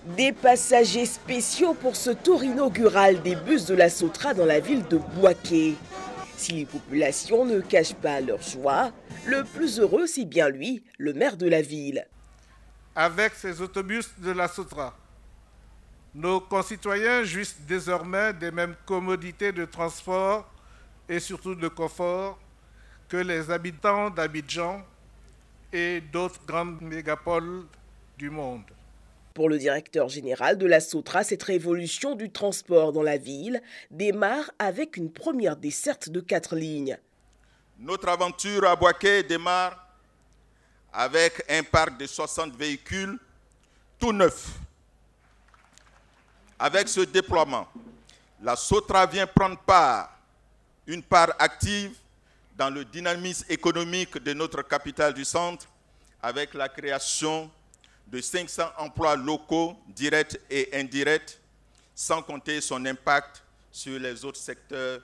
Des passagers spéciaux pour ce tour inaugural des bus de la Sotra dans la ville de Bouaké. Si les populations ne cachent pas leur joie, le plus heureux c'est bien lui, le maire de la ville. Avec ces autobus de la Sotra, nos concitoyens jouissent désormais des mêmes commodités de transport et surtout de confort que les habitants d'Abidjan et d'autres grandes mégapoles du monde. Pour le directeur général de la Sotra, cette révolution du transport dans la ville démarre avec une première desserte de 4 lignes. Notre aventure à Bouaké démarre avec un parc de 60 véhicules tout neufs. Avec ce déploiement, la Sotra vient prendre une part active dans le dynamisme économique de notre capitale du centre avec la création de 500 emplois locaux, directs et indirects, sans compter son impact sur les autres secteurs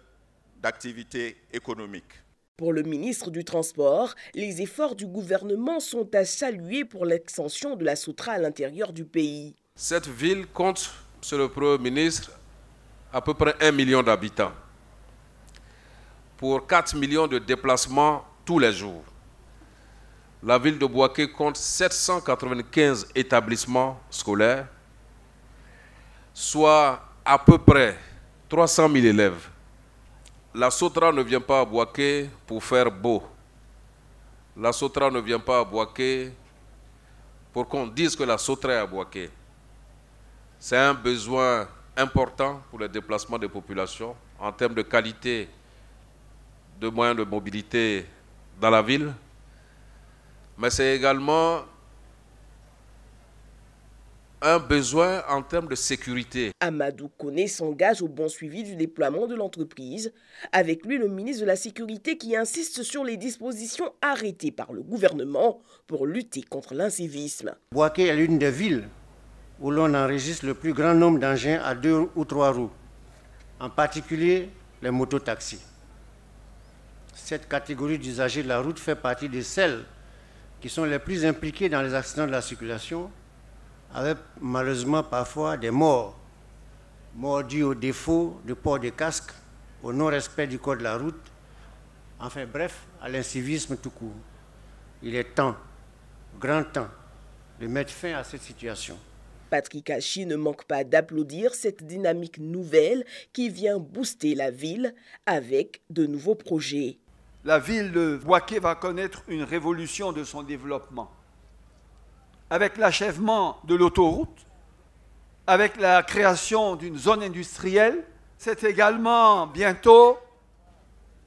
d'activité économique. Pour le ministre du Transport, les efforts du gouvernement sont à saluer pour l'extension de la Sotra à l'intérieur du pays. Cette ville compte, Monsieur le Premier ministre, à peu près 1 million d'habitants, pour 4 millions de déplacements tous les jours. La ville de Bouaké compte 795 établissements scolaires, soit à peu près 300 000 élèves. La Sotra ne vient pas à Bouaké pour faire beau. La Sotra ne vient pas à Bouaké pour qu'on dise que la Sotra est à Bouaké. C'est un besoin important pour le déplacement des populations en termes de qualité de moyens de mobilité dans la ville. Mais c'est également un besoin en termes de sécurité. Amadou Koné s'engage au bon suivi du déploiement de l'entreprise. Avec lui, le ministre de la Sécurité qui insiste sur les dispositions arrêtées par le gouvernement pour lutter contre l'incivisme. Bouaké est l'une des villes où l'on enregistre le plus grand nombre d'engins à 2 ou 3 roues, en particulier les mototaxis. Cette catégorie d'usagers de la route fait partie de celles qui sont les plus impliquées dans les accidents de la circulation, avec malheureusement parfois des morts dus au défaut de port de casque, au non-respect du code de la route, enfin bref, à l'incivisme tout court. Il est temps, grand temps, de mettre fin à cette situation. Patrick Hachi ne manque pas d'applaudir cette dynamique nouvelle qui vient booster la ville avec de nouveaux projets. La ville de Bouaké va connaître une révolution de son développement. Avec l'achèvement de l'autoroute, avec la création d'une zone industrielle, c'est également bientôt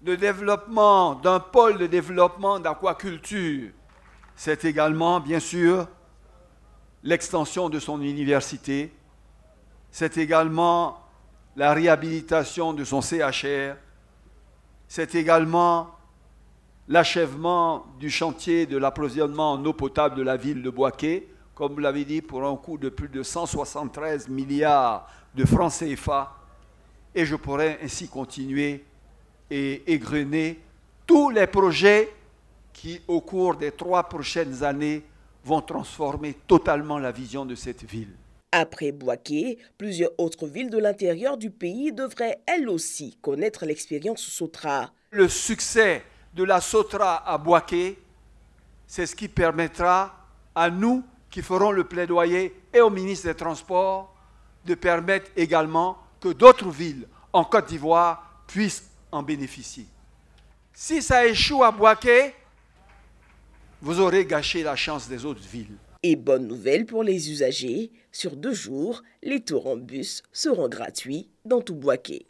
le développement d'un pôle de développement d'aquaculture. C'est également, bien sûr, l'extension de son université. C'est également la réhabilitation de son CHR. C'est également l'achèvement du chantier de l'approvisionnement en eau potable de la ville de Bouaké, comme vous l'avez dit, pour un coût de plus de 173 milliards de francs CFA. Et je pourrais ainsi continuer et égrener tous les projets qui, au cours des 3 prochaines années, vont transformer totalement la vision de cette ville. Après Bouaké, plusieurs autres villes de l'intérieur du pays devraient elles aussi connaître l'expérience Sotra. Le succès de la Sotra à Bouaké, c'est ce qui permettra à nous qui ferons le plaidoyer et au ministre des Transports de permettre également que d'autres villes en Côte d'Ivoire puissent en bénéficier. Si ça échoue à Bouaké, vous aurez gâché la chance des autres villes. Et bonne nouvelle pour les usagers, sur 2 jours, les tours en bus seront gratuits dans tout Bouaké.